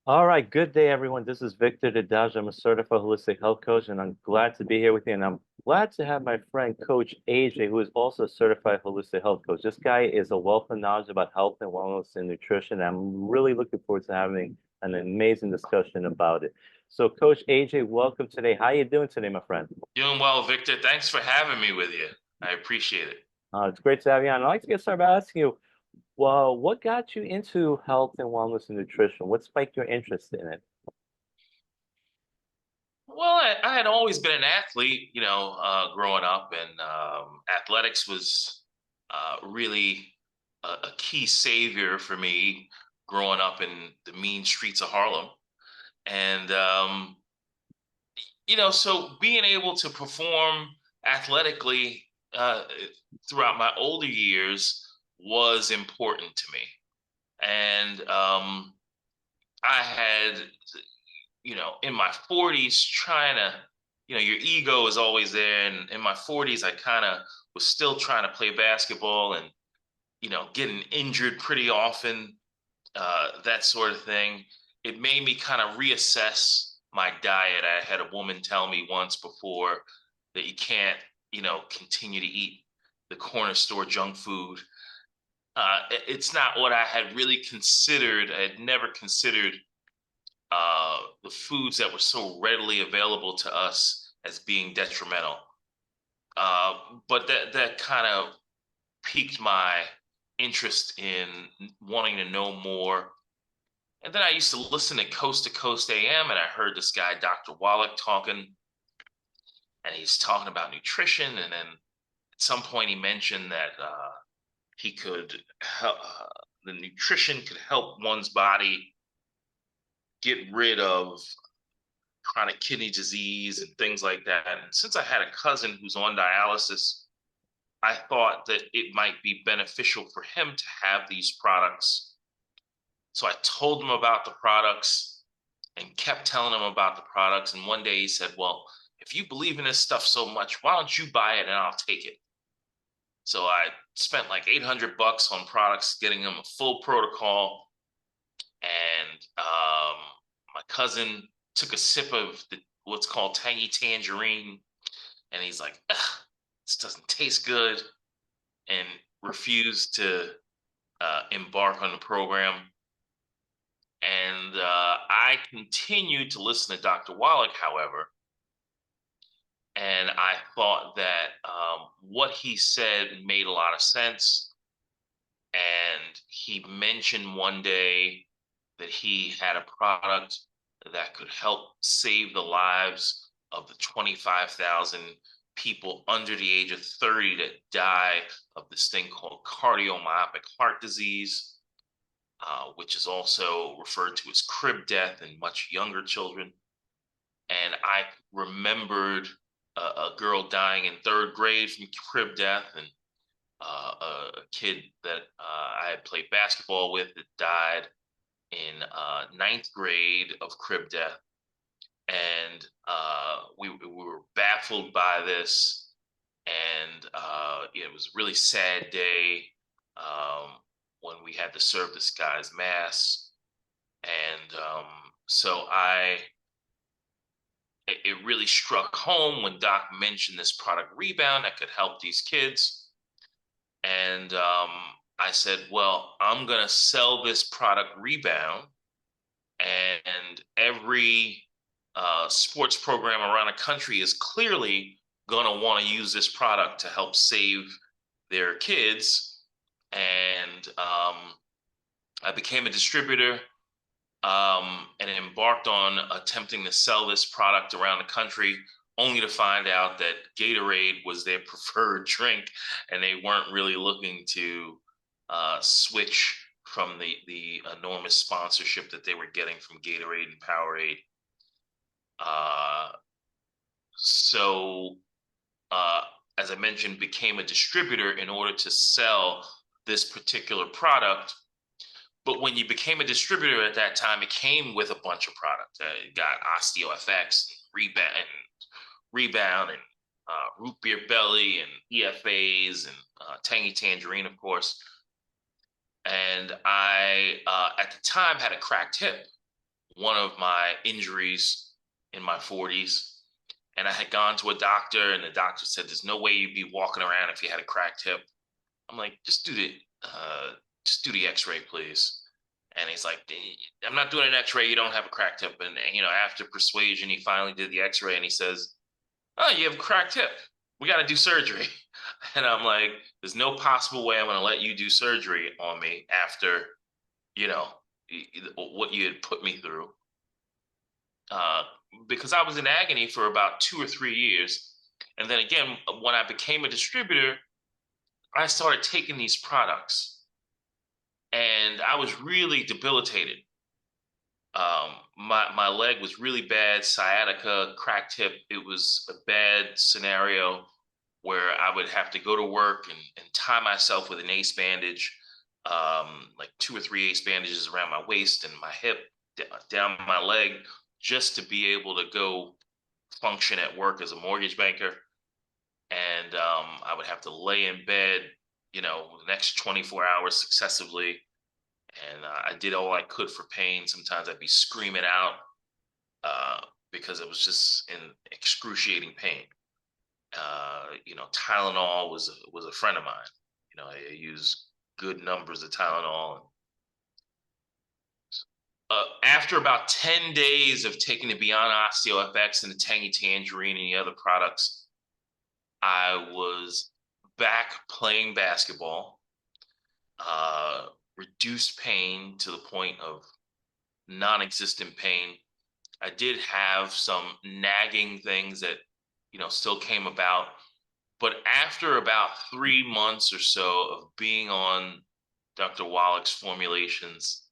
All right, good day, everyone. This is Victor Dedaj. I'm a certified holistic health coach, and I'm glad to be here with you. And I'm glad to have my friend, Coach AJ, who is also a certified holistic health coach. This guy is a wealth of knowledge about health and wellness and nutrition. I'm really looking forward to having an amazing discussion about it. So, Coach AJ, welcome today. How are you doing today, my friend? Doing well, Victor. Thanks for having me with you. I appreciate it. It's great to have you on. I'd like to get started by asking you, well, what got you into health and wellness and nutrition? What spiked your interest in it? Well, I had always been an athlete, growing up, and athletics was really a key savior for me growing up in the mean streets of Harlem. And, so being able to perform athletically throughout my older years was important to me. And I had in my 40s trying to, your ego is always there. And in my 40s, I kind of was still trying to play basketball and, getting injured pretty often, that sort of thing. It made me kind of reassess my diet. I had a woman tell me once before that you can't, continue to eat the corner store junk food. It's not what I had really considered. I had never considered the foods that were so readily available to us as being detrimental. But that kind of piqued my interest in wanting to know more. And then I used to Coast AM, and I heard this guy, Dr. Wallach, talking, and he's talking about nutrition. And then at some point, he mentioned that he could help, the nutrition could help one's body get rid of chronic kidney disease and things like that. And since I had a cousin who's on dialysis, I thought that it might be beneficial for him to have these products. So I told him about the products and kept telling him about the products. And one day he said, "Well, if you believe in this stuff so much, why don't you buy it and I'll take it?" So I spent like $800 on products, getting him a full protocol. And my cousin took a sip of what's called tangy tangerine, and he's like, "Ugh, this doesn't taste good," and refused to embark on the program. And I continued to listen to Dr. Wallach, however, and I thought that what he said made a lot of sense. And he mentioned one day that he had a product that could help save the lives of the 25,000 people under the age of 30 that die of this thing called cardiomyopathic heart disease, which is also referred to as crib death in much younger children. And I remembered a girl dying in third grade from crib death, and a kid that I had played basketball with that died in ninth grade of crib death. And we were baffled by this. And it was a really sad day when we had to serve this guy's mass. And so it really struck home when Doc mentioned this product Rebound that could help these kids. And I said, well, I'm going to sell this product Rebound. And every sports program around the country is clearly going to want to use this product to help save their kids. And I became a distributor, and embarked on attempting to sell this product around the country, only to find out that Gatorade was their preferred drink, and they weren't really looking to switch from the enormous sponsorship that they were getting from Gatorade and Powerade. Uh, so, uh, as I mentioned, became a distributor in order to sell this particular product. But when you became a distributor at that time, it came with a bunch of products. It got OsteoFX, Rebound, and Root Beer Belly, and EFAs, and Tangy Tangerine, of course. And I, at the time, had a cracked hip. one of my injuries in my 40s. And I had gone to a doctor, and the doctor said, "There's no way you'd be walking around if you had a cracked hip." I'm like, just do the X-ray, please." And he's like, "I'm not doing an X-ray. You don't have a cracked hip." And after persuasion, he finally did the X-ray, and he says, "Oh, you have a cracked hip. We got to do surgery." And I'm like, "There's no possible way I'm going to let you do surgery on me after you know what you had put me through." Uh, because I was in agony for about 2 or 3 years. And then again, when I became a distributor, I started taking these products, and I was really debilitated. My leg was really bad, sciatica, cracked hip. It was a bad scenario where I would have to go to work and tie myself with an ace bandage, like 2 or 3 ace bandages around my waist and my hip, down my leg, just to be able to go function at work as a mortgage banker. And I would have to lay in bed, the next 24 hours successively. And I did all I could for pain. Sometimes I'd be screaming out uh, because it was just in excruciating pain. Tylenol was a friend of mine. I used good numbers of Tylenol. After about 10 days of taking the Beyond Osteo FX and the Tangy Tangerine and the other products, I was back playing basketball, reduced pain to the point of non-existent pain. I did have some nagging things that, still came about. But after about 3 months or so of being on Dr. Wallach's formulations,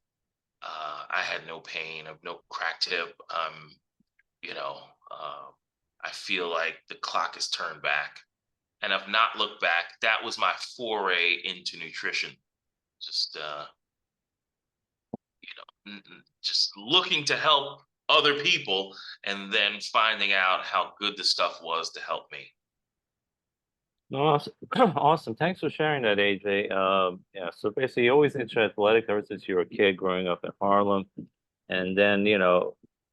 I had no pain, of no cracked hip. You know, uh, I feel like the clock has turned back, and I've not looked back. That was my foray into nutrition. Just just looking to help other people, and then finding out how good the stuff was to help me. Awesome. Awesome. Thanks for sharing that, AJ. Yeah, so basically you're always into athletics ever since you were a kid growing up in Harlem. And then,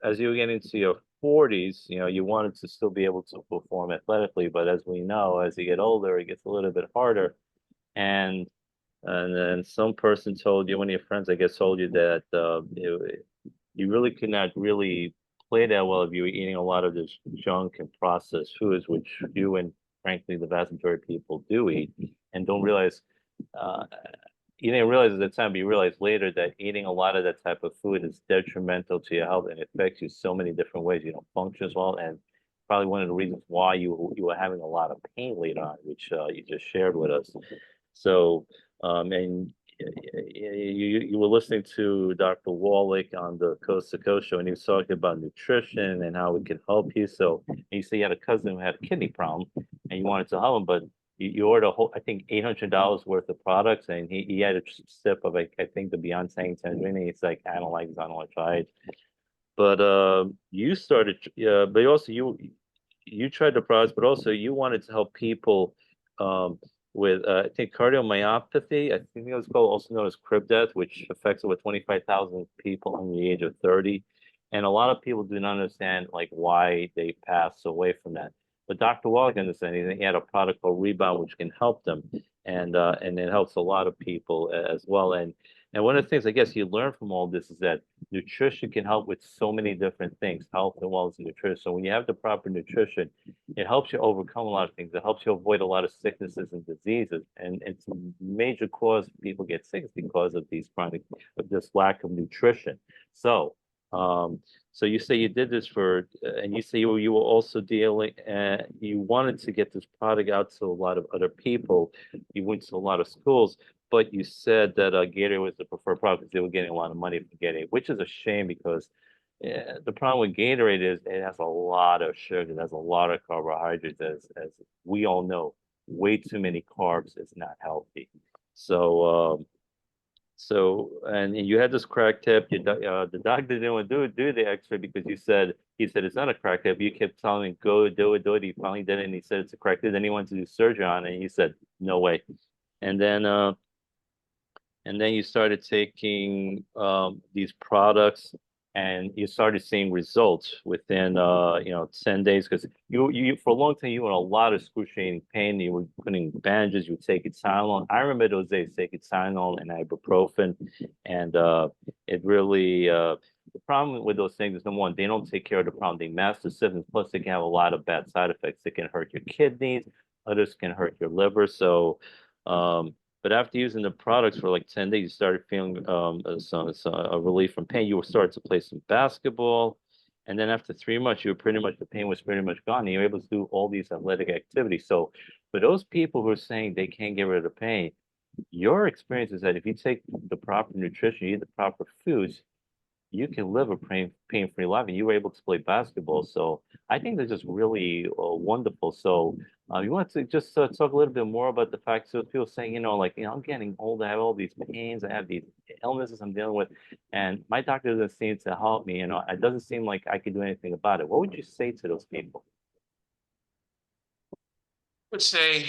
as you get into your 40s, you wanted to still be able to perform athletically, but as we know, as you get older, it gets a little bit harder. And and then some person told you, one of your friends, I guess, told you that you really could not really play that well if you were eating a lot of this junk and processed foods, which you and frankly the vast majority of people do eat and don't realize. Uh, you didn't realize at the time, but you realize later that eating a lot of that type of food is detrimental to your health and it affects you so many different ways. You don't function as well, and probably one of the reasons why you were having a lot of pain later on, which you just shared with us. So, and you were listening to Dr. Wallach on the Coast to Coast show, and he was talking about nutrition and how it can help you. So, and you say you had a cousin who had a kidney problem, and you wanted to help him, but you ordered a whole, I think, $800 worth of products, and he had a sip of, like, I think the Beyond Sang Tangerine, and he's like, I don't like this, I don't want to try it. But you started, but also you tried the products, but also you wanted to help people um, with I think cardiomyopathy. I think it was called, also known as crib death, which affects over 25,000 people under the age of 30. And a lot of people do not understand like why they pass away from that. But Dr. Wallach understands, he had a product called Rebound, which can help them, and it helps a lot of people as well. And one of the things I guess you learn from all this is that nutrition can help with so many different things, health and wellness and nutrition. So when you have the proper nutrition, it helps you overcome a lot of things. It helps you avoid a lot of sicknesses and diseases. And it's a major cause people get sick is because of of this lack of nutrition. So, um, so you say you did this and you say you were also you wanted to get this product out to a lot of other people. You went to a lot of schools. But you said that Gatorade was the preferred product because they were getting a lot of money for Gatorade, which is a shame because the problem with Gatorade is it has a lot of sugar, it has a lot of carbohydrates, as we all know. Way too many carbs is not healthy. So, and you had this crack tip. The doctor didn't want to do the X-ray because he said it's not a crack tip. You kept telling him go do it. He finally did it, and he said it's a crack tip. Then he wanted to do surgery on it, and he said no way. And then you started taking these products, and you started seeing results within 10 days, because you for a long time you were in a lot of excruciating pain. You were putting bandages, you would take it Tylenol. I remember those days taking Tylenol and ibuprofen, and it really the problem with those things is, number one, they don't take care of the problem. They mask the symptoms, plus they can have a lot of bad side effects. They can hurt your kidneys, others can hurt your liver. So but after using the products for like 10 days, you started feeling a relief from pain. You were starting to play some basketball. And then after 3 months, you were pretty much, the pain was pretty much gone. And you were able to do all these athletic activities. So for those people who are saying they can't get rid of the pain, your experience is that if you take the proper nutrition, you eat the proper foods, you can live a pain-free life, and you were able to play basketball. So I think that's just really wonderful. So you want to just talk a little bit more about the fact, so people saying, like, I'm getting old, I have all these pains, I have these illnesses I'm dealing with, and my doctor doesn't seem to help me. It doesn't seem like I can do anything about it. What would you say to those people? Would say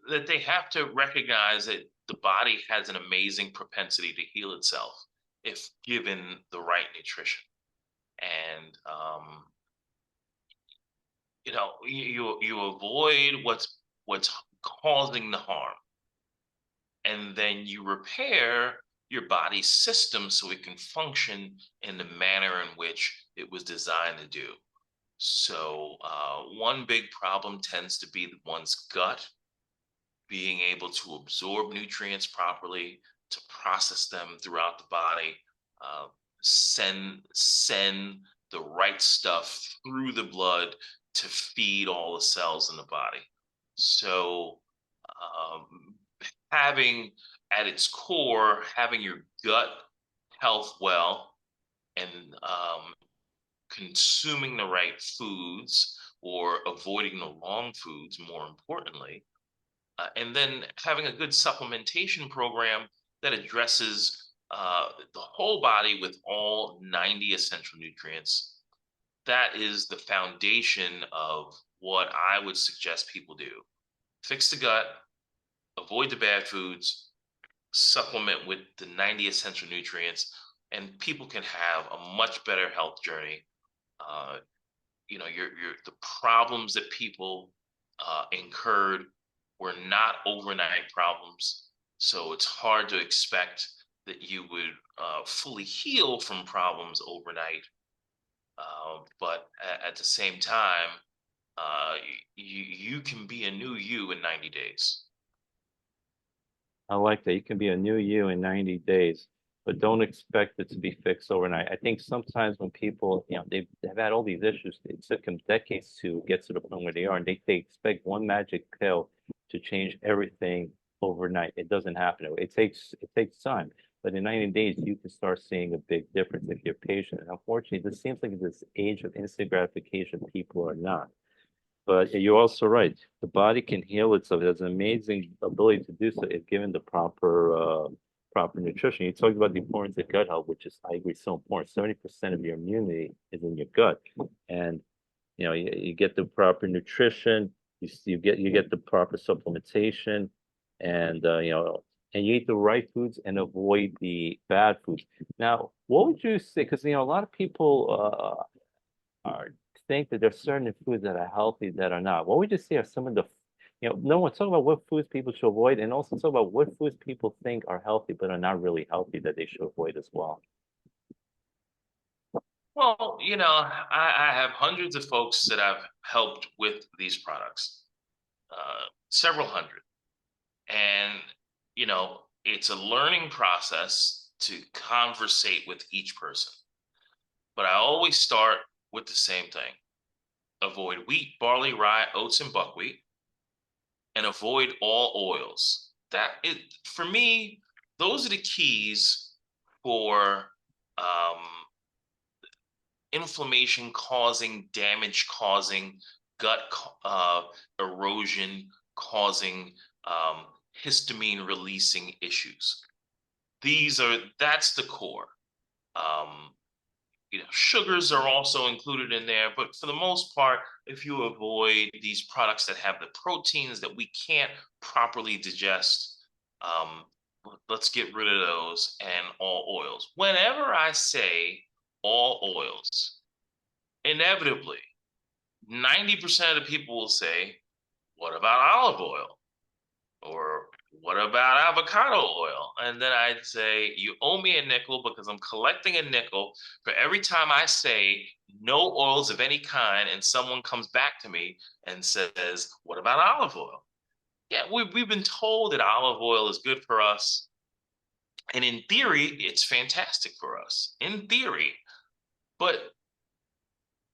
that they have to recognize that the body has an amazing propensity to heal itself if given the right nutrition. And you avoid what's causing the harm, and then you repair your body's system so it can function in the manner in which it was designed to do. So one big problem tends to be one's gut being able to absorb nutrients properly, to process them throughout the body, uh, send the right stuff through the blood to feed all the cells in the body. So um, having at its core, having your gut health well, and consuming the right foods or avoiding the wrong foods, more importantly, and then having a good supplementation program that addresses the whole body with all 90 essential nutrients. That is the foundation of what I would suggest people do. Fix the gut, avoid the bad foods, supplement with the 90 essential nutrients, and people can have a much better health journey. Uh, your the problems that people incurred were not overnight problems, so it's hard to expect that you would fully heal from problems overnight. But at the same time, you can be a new you in 90 days. I like that. You can be a new you in 90 days, but don't expect it to be fixed overnight. I think sometimes when people, they've had all these issues, it took them decades to get to the point where they are, and they expect one magic pill to change everything overnight. It doesn't happen. It takes time. But in 90 days, you can start seeing a big difference if you're patient. And unfortunately, this seems like this age of instant gratification, people are not. But you're also right. The body can heal itself. It has an amazing ability to do so if given the proper nutrition. You talked about the importance of gut health, which is, I agree, so important. 70% of your immunity is in your gut, and you get the proper nutrition. You get the proper supplementation, and and you eat the right foods and avoid the bad foods. Now, what would you say? Because a lot of people are think that there's certain foods that are healthy that are not. What would you say are some of the, no one talk about what foods people should avoid, and also talk about what foods people think are healthy but are not really healthy that they should avoid as well. Well, I have hundreds of folks that I've helped with these products, several hundred. And, it's a learning process to conversate with each person. But I always start with the same thing: avoid wheat, barley, rye, oats, and buckwheat, and avoid all oils. For me, those are the keys for um, inflammation causing, damage causing, gut erosion causing, histamine releasing issues. That's the core. Um, Sugars are also included in there, but for the most part, if you avoid these products that have the proteins that we can't properly digest, um, let's get rid of those, and all oils. Whenever I say all oils. Inevitably, 90% of the people will say, what about olive oil? Or what about avocado oil? And then I'd say, you owe me a nickel because I'm collecting a nickel for every time I say no oils of any kind, and someone comes back to me and says, what about olive oil? Yeah, we've been told that olive oil is good for us. And in theory, it's fantastic for us, in theory. But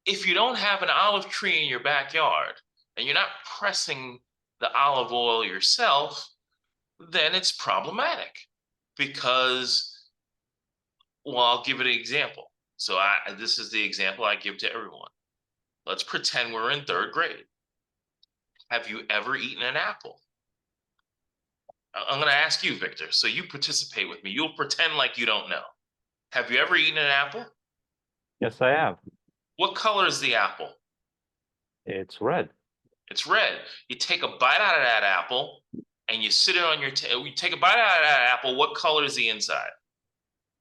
if you don't have an olive tree in your backyard and you're not pressing the olive oil yourself, then it's problematic because, well, I'll give it an example. So this is the example I give to everyone. Let's pretend we're in third grade. Have you ever eaten an apple? I'm going to ask you, Victor, so you participate with me. You'll pretend like you don't know. Have you ever eaten an apple? Yes, I have. What color is the apple? It's red. It's red. You take a bite out of that apple and you sit it on your table. You take a bite out of that apple. What color is the inside?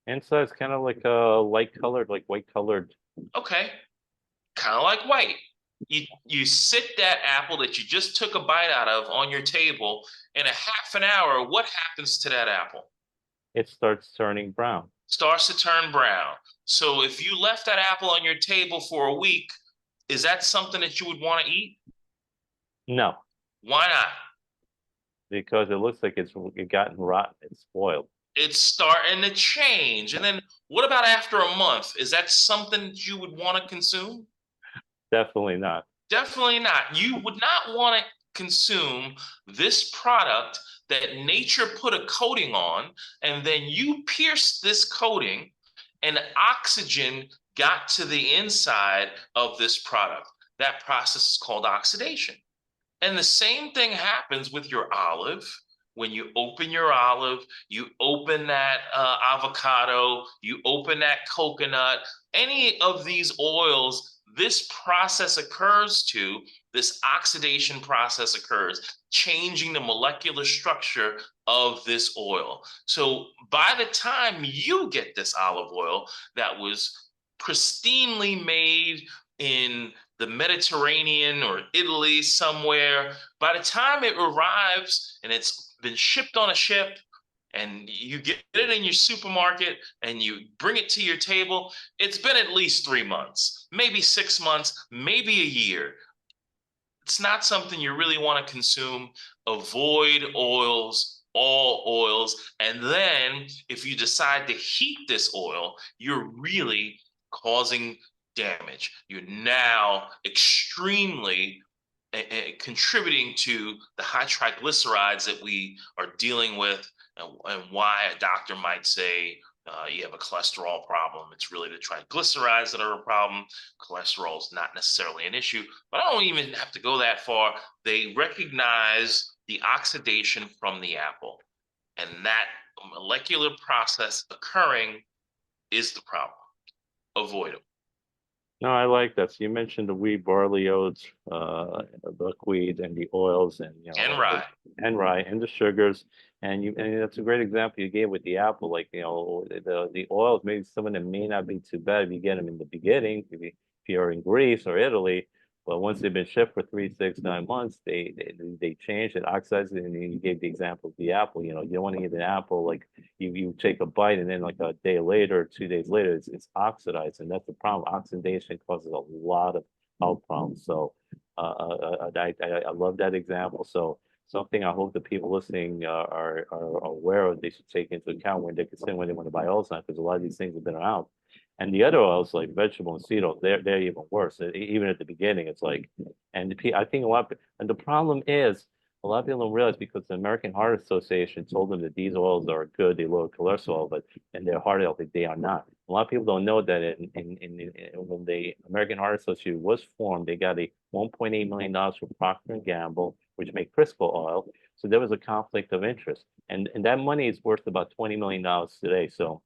Inside it's kind of like a light colored, like white colored. Okay, kind of like white. You sit that apple that you just took a bite out of on your table in a half an hour. What happens to that apple? It starts turning brown. Starts to turn brown. So if you left that apple on your table for a week, is that something that you would want to eat? No, Why not? because it looks like it's gotten rotten. It's spoiled. It's starting to change. And then what about after a month? Is that something that you would want to consume? Definitely not. Definitely not. You would not want to consume this product that nature put a coating on, and then you pierced this coating, and oxygen got to the inside of this product. That process is called oxidation. And the same thing happens with your olive. When you open your olive, you open that avocado, you open that coconut, any of these oils, this process occurs to, this oxidation process occurs, changing the molecular structure of this oil. So by the time you get this olive oil that was pristinely made in the Mediterranean or Italy somewhere, by the time it arrives and it's been shipped on a ship and you get it in your supermarket and you bring it to your table, it's been at least 3 months, maybe 6 months, maybe a year. It's not something you really want to consume. Avoid oils, all oils. And then if you decide to heat this oil, you're really causing damage. You're now extremely contributing to the high triglycerides that we are dealing with, and why a doctor might say you have a cholesterol problem. It's really the triglycerides that are a problem. Cholesterol is not necessarily an issue, but I don't even have to go that far. They recognize the oxidation from the apple, and that molecular process occurring is the problem. Avoid them. No, I like that. So you mentioned the wheat, barley, oats, buckwheat, and the oils, and And rye. and rye, and the sugars. And that's a great example you gave with the apple. Like the oils, maybe some of them may not be too bad if you get them in the beginning, if you're in Greece or Italy. But once they've been shipped for 3, 6, 9 months, they change it, oxidize it, and then you gave the example of the apple. You don't want to eat an apple like you take a bite and then like a day later, 2 days later, it's oxidized, and that's the problem. Oxidation causes a lot of health problems. So I love that example. So something I hope the people listening are aware of. They should take into account when they're considering when they want to buy oils now, because a lot of these things have been around. And the other oils like vegetable and seed oils, they're even worse. Even at the beginning, it's like, I think a lot. And the problem is a lot of people don't realize because the American Heart Association told them that these oils are good, they lower cholesterol, but in their heart health, they are not. A lot of people don't know that when the American Heart Association was formed, they got a $1.8 million from Procter and Gamble, which make Crisco oil. So there was a conflict of interest, and that money is worth about $20 million today. So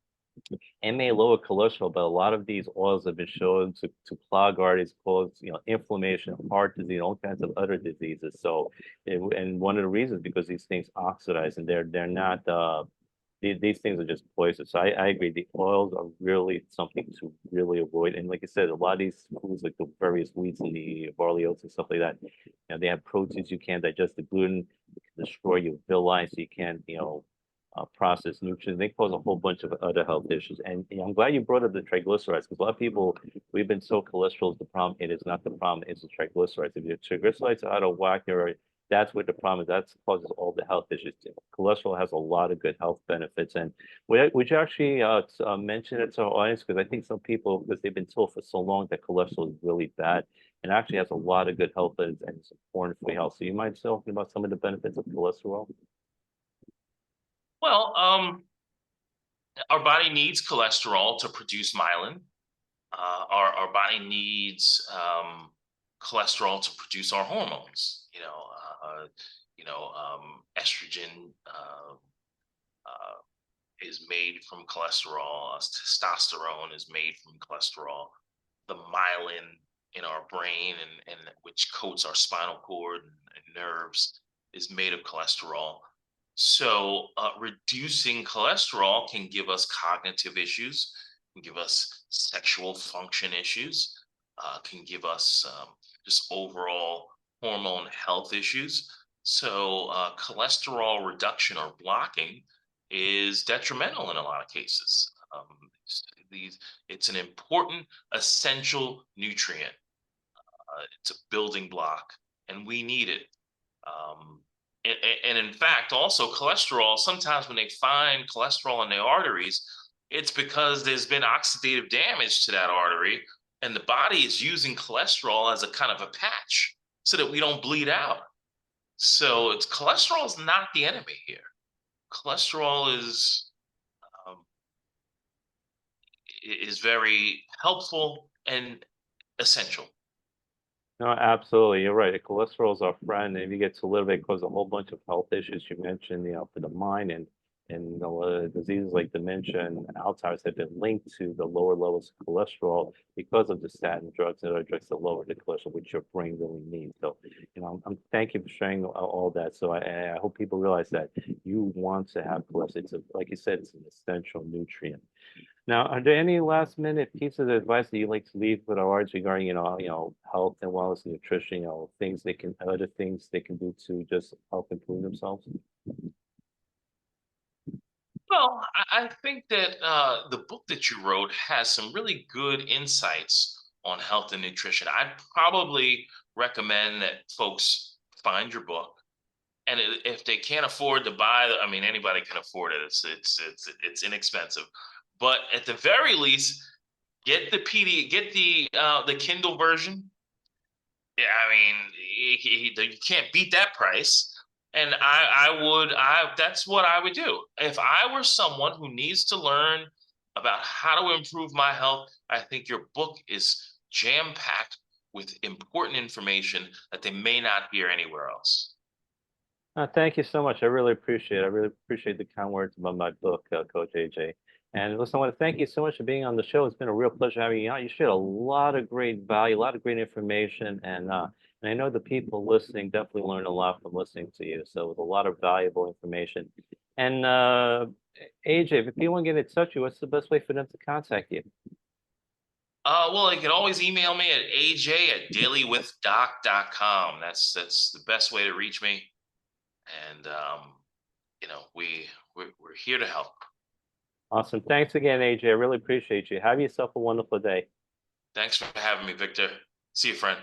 it may lower cholesterol, but a lot of these oils have been shown to clog arteries, cause inflammation, heart disease, all kinds of other diseases. So, and one of the reasons because these things oxidize and they're not these things are just poison. So I agree. The oils are really something to really avoid. And like I said, a lot of these foods, like the various wheats and the barley oats and stuff like that, they have proteins you can't digest. The gluten can destroy your villi, so you can't, process nutrients. They cause a whole bunch of other health issues. And I'm glad you brought up the triglycerides because a lot of people, we've been so cholesterol is the problem. It is not the problem. It's the triglycerides. If your triglycerides are out of whack, that's what the problem is. That causes all the health issues. Cholesterol has a lot of good health benefits. And would you actually mention it to our audience? Because I think some people, because they've been told for so long that cholesterol is really bad and actually has a lot of good health and it's important for your health. So you might say something about some of the benefits of cholesterol? Well, our body needs cholesterol to produce myelin. Our body needs cholesterol to produce our hormones. Estrogen is made from cholesterol. Testosterone is made from cholesterol. The myelin in our brain and which coats our spinal cord and nerves is made of cholesterol. So reducing cholesterol can give us cognitive issues, can give us sexual function issues, can give us just overall hormone health issues. So cholesterol reduction or blocking is detrimental in a lot of cases. These, it's an important, essential nutrient. It's a building block, and we need it. Um, and in fact, also cholesterol, sometimes when they find cholesterol in the arteries, it's because there's been oxidative damage to that artery, and the body is using cholesterol as a kind of a patch so that we don't bleed out. So it's cholesterol is not the enemy here. Cholesterol um, is very helpful and essential. No, absolutely. You're right. Cholesterol is our friend. And if you get too little, it causes a whole bunch of health issues you mentioned, for the mind and diseases like dementia and Alzheimer's have been linked to the lower levels of cholesterol because of the statin drugs and other drugs that lower the cholesterol, which your brain really needs. So, thank you for sharing all that. So I hope people realize that you want to have cholesterol. Like you said, it's an essential nutrient. Now, are there any last minute pieces of advice that you'd like to leave with our audience regarding, health and wellness, nutrition, other things they can do to just help improve themselves? Well, I think that the book that you wrote has some really good insights on health and nutrition. I'd probably recommend that folks find your book, and if they can't afford to buy, I mean, anybody can afford it. It's inexpensive, but at the very least, get the get the Kindle version. Yeah, I mean, you can't beat that price. And that's what I would do. If I were someone who needs to learn about how to improve my health, I think your book is jam-packed with important information that they may not hear anywhere else. Thank you so much. I really appreciate it. I really appreciate the kind words about my book, Coach AJ. And listen, I want to thank you so much for being on the show. It's been a real pleasure having you on. You shared a lot of great value, a lot of great information, and I know the people listening definitely learned a lot from listening to you. So it was a lot of valuable information. And AJ, if people want to get in touch with you, what's the best way for them to contact you? Well, you can always email me at aj@dailywithdoc.com. That's the best way to reach me. And we're here to help. Awesome. Thanks again, AJ. I really appreciate you. Have yourself a wonderful day. Thanks for having me, Victor. See you, friend.